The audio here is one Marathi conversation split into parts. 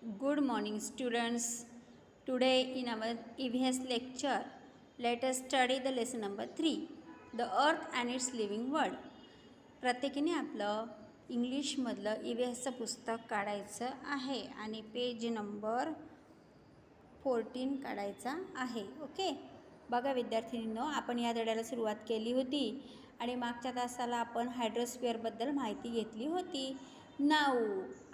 Good morning, students. Today, in our EVS lecture, let us study the lesson number 3, The Earth and its Living World. प्रत्येकीने आपलं इंग्लिशमधलं EVSचं पुस्तक काढायचं आहे आणि पेज नंबर 14 काढायचा आहे. ओके. बघा विद्यार्थिनींनो, आपण या धड्याला सुरुवात केली होती आणि मागच्या तासाला आपण हायड्रोस्फिअरबद्दल माहिती घेतली होती. नाऊ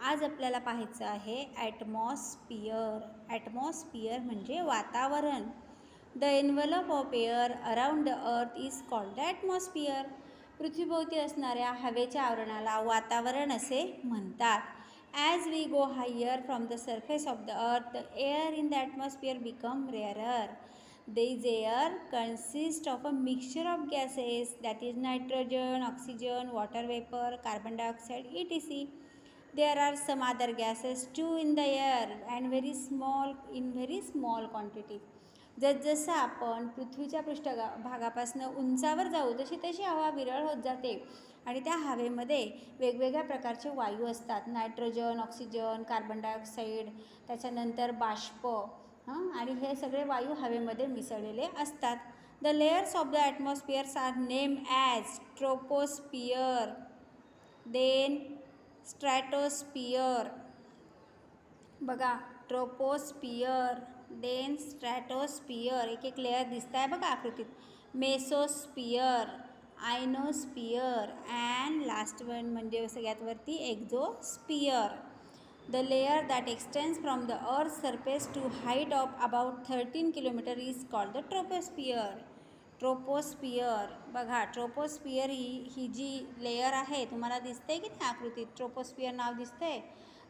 आज आपल्याला पाहायचं आहे ॲटमॉस्फिअर. ॲटमॉस्फिअर म्हणजे वातावरण. The envelope of air around the earth is called the atmosphere. पृथ्वीभोवती असणाऱ्या हवेच्या आवरणाला वातावरण असे म्हणतात. As we go higher from the surface of the earth, the air in the atmosphere becomes rarer. This air consists of a mixture of gases, that is nitrogen, oxygen, water vapor, carbon dioxide, etc. There are some other gases too in the air and very small quantity. जसजसं आपण पृथ्वीच्या पृष्ठभागापासून उंचावर जाऊ तशी तशी हवा विरळ होत जाते आणि त्या हवेमध्ये वेगवेगळ्या प्रकारचे वायू असतात. नायट्रोजन, ऑक्सिजन, कार्बन डायऑक्साईड, त्याच्यानंतर बाष्प आणि हे सगळे वायू हवेमध्ये मिसळलेले असतात. The layers of the atmospheres are name as troposphere, then stratosphere. बघा ट्रोपोस्फिअर, देन स्ट्रॅटोस्फिअर, एक एक लेअर दिसत आहे बघा आकृतीत. Mesosphere, ionosphere and last one म्हणजे सगळ्यात वरती exosphere. The layer that extends from the earth surface to height of about 13 kilometre is called the troposphere. Troposphere बघा, ट्रोपोस्फिअर ही जी लेअर आहे तुम्हाला दिसते की नाही आकृतीत, ट्रोपोस्फिअर नाव दिसतंय.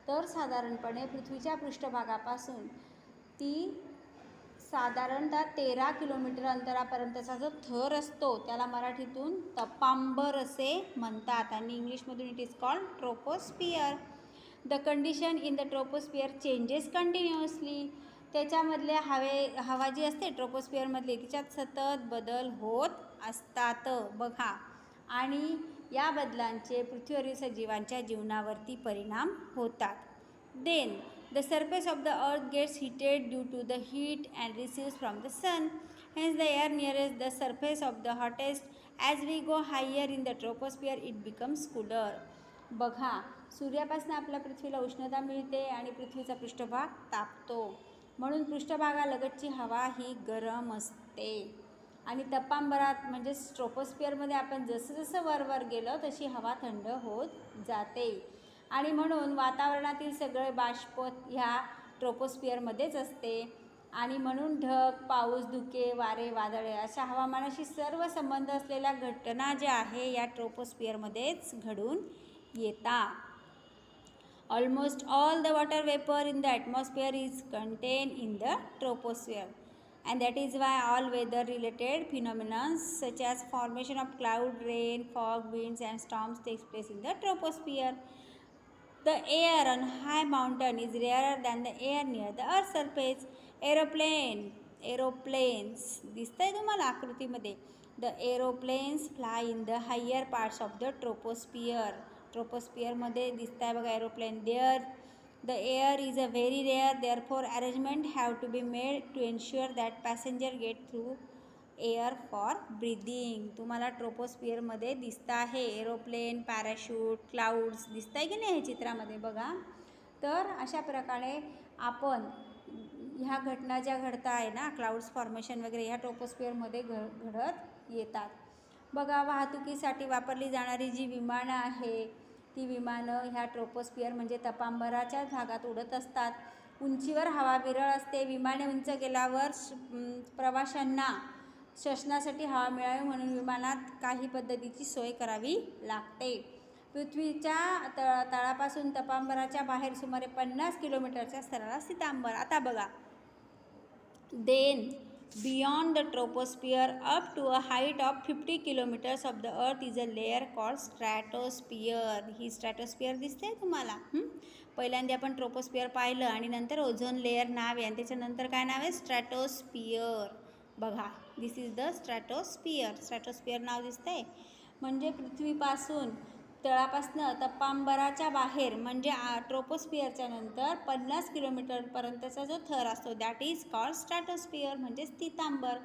तर साधारणपणे पृथ्वीच्या पृष्ठभागापासून ती साधारणतः 13 किलोमीटर अंतरापर्यंतचा जो थर असतो त्याला मराठीतून तपांबर असे म्हणतात आणि इंग्लिशमधून it is called troposphere. The condition in the troposphere changes continuously. त्याच्यामधल्या हवा जी असते ट्रोपोस्फिअरमधली तिच्यात सतत बदल होत असतात बघा, आणि या बदलांचे पृथ्वीवरील सजीवांच्या जीवनावरती परिणाम होतात. Then the surface of the earth gets heated due to the heat and receives from the sun. Hence the air nearest the surface of the hottest. As we go higher in the troposphere it becomes cooler. बघा, सूर्यापासून आपल्या पृथ्वीला उष्णता मिळते आणि पृथ्वीचा पृष्ठभाग तापतो, म्हणून पृष्ठभागालगतची हवा ही गरम असते आणि तपांबरात म्हणजे ट्रोपोस्फिअरमध्ये आपण जसं जसं वर गेलो तशी हवा थंड होत जाते आणि म्हणून वातावरणातील सगळे बाष्प ह्या ट्रोपोस्फिअरमध्येच असते आणि म्हणून ढग, पाऊस, धुके, वारे, वादळे अशा हवामानाशी सर्व संबंध असलेल्या घटना ज्या आहे या ट्रोपोस्फिअरमध्येच घडून येतात. Almost all the water vapour in the atmosphere is contain in the troposphere and that is why all weather related phenomena such as formation of cloud, rain, fog, winds and storms takes place in the troposphere. The air on high mountain is rarer than the air near the earth surface. Aeroplanes दिसतंय तुम्हाला आकृतीमध्ये. The aeroplanes fly in the higher parts of the troposphere. ट्रोपोस्फिअरमध्ये दिसतंय बघा aeroplane. The air is a very rare, therefore arrangement have to be made to ensure that passenger get through air for breathing. तुम्हाला ट्रोपोस्फिअरमध्ये दिसतं आहे एरोप्लेन, पॅराशूट, क्लाउड्स दिसत आहे की नाही हे चित्रामध्ये बघा. तर अशा प्रकारे आपण ह्या घटना ज्या घडत आहे ना, क्लाउड्स फॉर्मेशन वगैरे ह्या ट्रोपोस्फिअरमध्ये घडत येतात बघा. वाहतुकीसाठी वापरली जाणारी जी विमानं आहे ती विमानं ह्या ट्रोपोस्फिअर म्हणजे तपांबराच्या भागात उडत असतात. उंचीवर हवा विरळ असते. विमाने उंच गेल्यावर प्रवाशांना श्वसनासाठी हवा मिळावी म्हणून विमानात काही पद्धतीची सोय करावी लागते. पृथ्वीच्या तळापासून तपांबराच्या बाहेर सुमारे 50 किलोमीटरच्या स्तराला सीतांबर. आता बघा, then beyond the troposphere up to a height of 50 kilometers of the earth is a layer called stratosphere. ही स्ट्रॅटोस्फिअर दिसते तुम्हाला. पहिल्यांदा आपण ट्रोपोस्फिअर पाहिलं आणि नंतर ओझोन लेअर नाव आहे आणि त्याच्यानंतर काय नाव आहे स्ट्रॅटोस्फिअर. बघा, दिस इज द स्ट्रॅटोस्फिअर. स्ट्रॅटोस्फिअर नाव दिसतंय म्हणजे पृथ्वीपासून तळापासनं तपांबराच्या बाहेर म्हणजे ट्रोपोस्फिअरच्या नंतर 50 किलोमीटरपर्यंतचा जो थर असतो दॅट इज कॉल्ड स्ट्रॅटोस्फिअर म्हणजेच तीतांबर.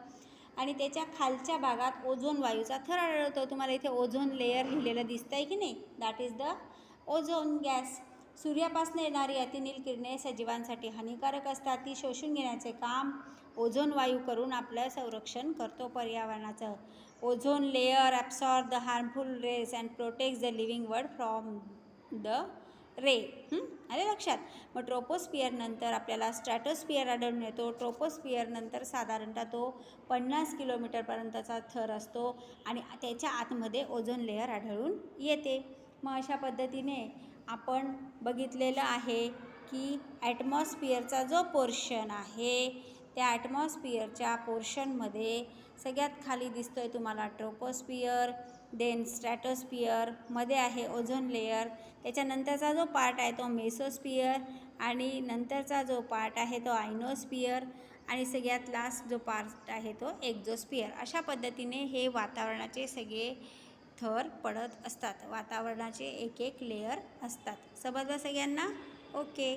आणि त्याच्या खालच्या भागात ओझोन वायूचा थर आढळतो. तुम्हाला इथे ओझोन लेयर लिहिलेलं दिसतं आहे की नाही, that is the ozone gas. सूर्यापासून येणारी अतिनील किरणे सजीवांसाठी हानिकारक असतात. ती शोषून घेण्याचे काम ओझोन वायू करून आपलं संरक्षण करतो पर्यावरणाचं. Ozone layer absorb the harmful rays and protects the living world from the रे. आले लक्षात. मग ट्रोपोस्फिअर नंतर आपल्याला स्ट्रॅटोस्फिअर आढळून येतो. ट्रोपोस्फिअर नंतर साधारणतः तो 50 किलोमीटरपर्यंतचा थर असतो आणि त्याच्या आतमध्ये ओझोन लेयर आढळून येते. मग अशा पद्धतीने आपण बघितलेलं आहे की ॲटमॉस्फिअरचा जो पोर्शन आहे त्या ॲटमॉस्फिअरच्या पोर्शनमध्ये सगळ्यात खाली दिसतो आहे तुम्हाला ट्रोपोस्फिअर, देन स्ट्रॅटोस्फिअर, मध्ये आहे ओझोन लेयर, त्याच्यानंतरचा जो पार्ट आहे तो मेसोस्फिअर आणि नंतरचा जो पार्ट आहे तो आयनोस्फिअर आणि सगळ्यात लास्ट जो पार्ट आहे तो एक्झोस्फिअर. अशा पद्धतीने हे वातावरणाचे सगळे थर पडत असतात. वातावरणाचे एक एक लेयर असतात. समजलं सगळ्यांना? ओके.